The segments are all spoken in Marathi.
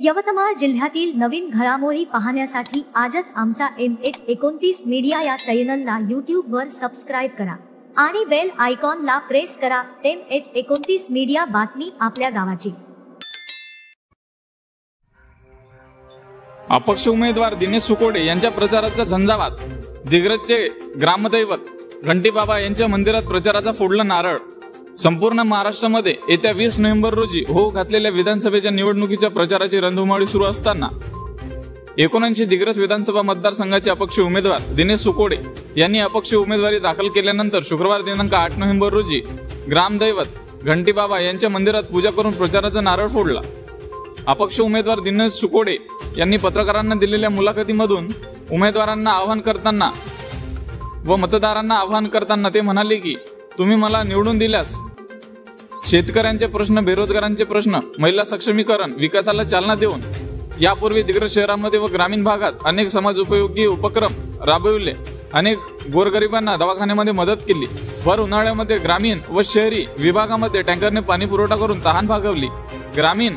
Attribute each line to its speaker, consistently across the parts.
Speaker 1: यवतमाळ जिल्ह्यातील नवीन घडामोडी पाहण्यासाठी आजच आमचा MH29 मीडिया या चॅनलला YouTube वर सबस्क्राइब करा आणि बेल आयकॉनला प्रेस करा। MH29 मीडिया, बातमी आपल्या गावाची।
Speaker 2: अपक्ष उमेदवार दिनेश सुकोडे यांच्या प्रचाराचा झंझावात। दिग्रजचे ग्रामदैवत घंटीबाबा यांच्या मंदिरात प्रचाराचा फोडला नारळ। संपूर्ण महाराष्ट्रामध्ये येत्या 20 नोव्हेंबर रोजी होऊ घातलेल्या विधानसभेच्या निवडणुकीच्या प्रचाराची रणधुमाळी सुरू असताना 19 दिग्रज विधानसभा मतदारसंघाचे अपक्ष उमेदवार दिनेश सुकोडे यांनी अपक्ष उमेदवारी दाखल केल्यानंतर शुक्रवार दिनांक 8 नोव्हेंबर रोजी ग्रामदैवत घंटीबाबा यांच्या मंदिरात पूजा करून प्रचाराचा नारळ फोडला। अपक्ष उमेदवार दिनेश सुकोडे यांनी पत्रकारांना दिलेल्या मुलाखतीमधून उमेदवारांना आवाहन करताना व मतदारांना आवाहन करताना ते म्हणाले की तुम्ही मला निवडून दिल्यास शेतकऱ्यांचे प्रश्न, बेरोजगारांचे प्रश्न, महिला सक्षमीकरण, विकासाला चालना देऊन यापूर्वी दिग्रज शहरामध्ये व ग्रामीण भागात अनेक समाज उपयोगी उपक्रम राबविले, अनेक गोरगरिबांना दवाखान्यामध्ये मदत केली, भर उन्हाळ्यामध्ये ग्रामीण व शहरी विभागामध्ये टँकरने पाणी पुरवठा करून तहान भागवली, ग्रामीण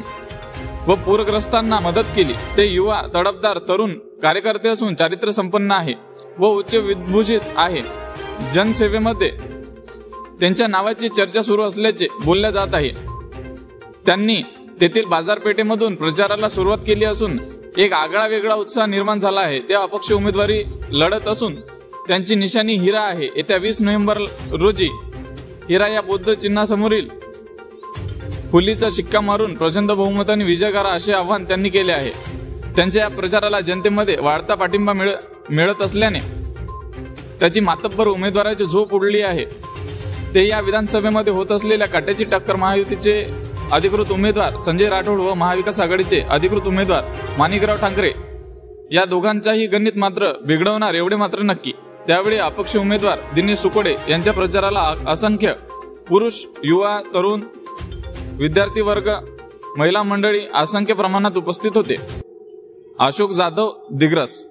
Speaker 2: व पूरग्रस्तांना मदत केली। ते युवा, तडफदार, तरुण कार्यकर्ते असून चारित्र्य संपन्न आहे व उच्च विद्भूषित आहे। जनसेवेमध्ये त्यांच्या नावाची चर्चा सुरू असल्याचे बोलले जात आहे। त्यांनी तेथील बाजारपेठेमधून प्रचाराला सुरुवात केली असून एक आगळा वेगळा उत्साह निर्माण झाला आहे। ते अपक्ष उमेदवारी लढत असून त्यांची निशाणी हिरा आहे। येत्या 20 नोव्हेंबर रोजी हिरा या बौद्ध चिन्हासमोरील फुलीचा शिक्का मारून प्रचंड बहुमताने विजय करा असे आवाहन त्यांनी केले आहे। त्यांच्या या प्रचाराला जनतेमध्ये वाढता पाठिंबा मिळत असल्याने त्याची मातब्बर उमेदवाराची झोप उडली आहे। ते या विधानसभेमध्ये होत असलेल्या काट्याची टक्कर महायुतीचे अधिकृत उमेदवार संजय राठोड व महाविकास आघाडीचे अधिकृत उमेदवार माणिकराव ठाकरे या दोघांचाही गणित मात्र बिघडवणार एवढे मात्र नक्की। त्यावेळी अपक्ष उमेदवार दिनेश सुकोडे यांच्या प्रचाराला असंख्य पुरुष, युवा, तरुण, विद्यार्थी वर्ग, महिला मंडळी असंख्य प्रमाणात उपस्थित होते। अशोक जाधव, दिग्रज।